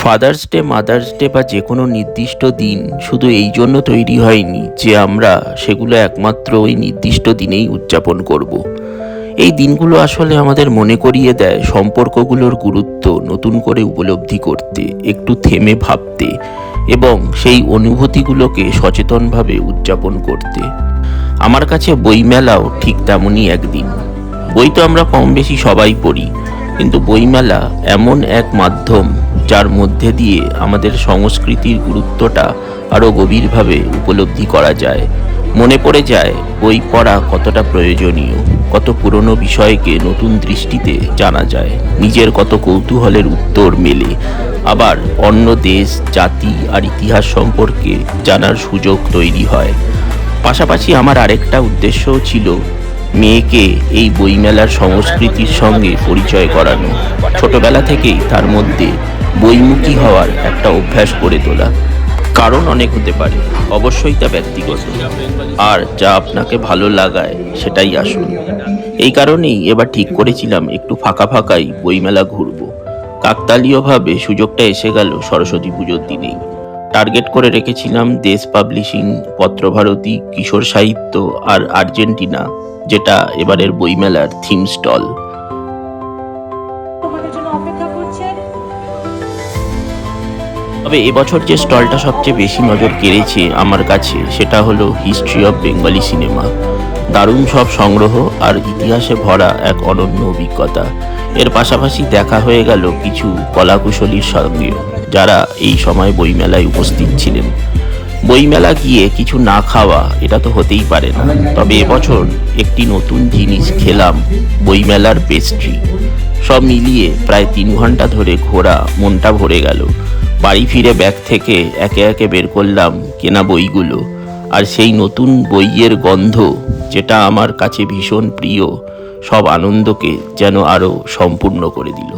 Father's day, mother's day বা যে কোনো নির্দিষ্ট দিন শুধু এই জন্য তৈরি হয়নি যে আমরা সেগুলো একমাত্র ওই নির্দিষ্ট দিনেই উদযাপন করব। এই দিনগুলো আসলে আমাদের মনে করিয়ে দেয় সম্পর্কগুলোর গুরুত্ব নতুন করে উপলব্ধি করতে, একটু থেমে ভাবতে এবং সেই অনুভূতিগুলোকে সচেতনভাবে উদযাপন করতে। আমার কাছে বইমেলাও ঠিক তেমনই একদিন। বই তো আমরা কম বেশি সবাই পড়ি, কিন্তু বইমেলা এমন এক মাধ্যম যার মধ্যে দিয়ে আমাদের সংস্কৃতির গুরুত্বটা আরও গভীরভাবে উপলব্ধি করা যায়। মনে পড়ে যায় বই পড়া কতটা প্রয়োজনীয়, কত পুরনো বিষয়কে নতুন দৃষ্টিতে জানা যায়, নিজের কত কৌতূহলের উত্তর মেলে, আবার অন্য দেশ, জাতি আর ইতিহাস সম্পর্কে জানার সুযোগ তৈরি হয়। পাশাপাশি আমার আরেকটা উদ্দেশ্যও ছিল মেয়েকে এই বইমেলার সংস্কৃতির সঙ্গে পরিচয় করানো, ছোটবেলা থেকেই তার মধ্যে বইমুখী হওয়ার একটা অভ্যাস গড়ে তোলা। কারণ অনেক হতে পারে, অবশ্যই তা ব্যক্তিগত, আর যা আপনাকে ভালো লাগায় সেটাই আসুন। এই কারণেই এবার ঠিক করেছিলাম একটু ফাঁকা ফাঁকাই বইমেলা ঘুরবো। কাকতালীয়ভাবে সুযোগটা এসে গেল সরস্বতী পুজোর দিনেই। টার্গেট করে রেখেছিলাম দেশ পাবলিশিং, পত্রভারতী, কিশোর সাহিত্য আর আর্জেন্টিনা, যেটা এবারের বইমেলার থিম স্টল। তবে এবছর যে স্টলটা সবচেয়ে বেশি নজর কেড়েছে আমার কাছে সেটা হলো হিস্ট্রি অফ বেঙ্গলি সিনেমা। দারুণ সব সংগ্রহ আর ইতিহাসে ভরা এক অনন্য অভিজ্ঞতা। এর পাশাপাশি দেখা হয়ে গেল কিছু কলাকুশলীর সঙ্গেও, যারা এই সময় বইমেলায় উপস্থিত ছিলেন। বইমেলা গিয়ে কিছু না খাওয়া এটা তো হতেই পারে না। তবে এবছর একটি নতুন জিনিস খেলাম, বইমেলার পেস্ট্রি। সব মিলিয়ে প্রায় 3 ঘন্টা ধরে ঘোরা মনটা ভরে গেল। বাড়ি ফিরে ব্যাগ থেকে একে একে বের করলাম কেনা বইগুলো, আর সেই নতুন বইয়ের গন্ধ, যেটা আমার কাছে ভীষণ প্রিয়, সব আনন্দকে যেন আরও সম্পূর্ণ করে দিল।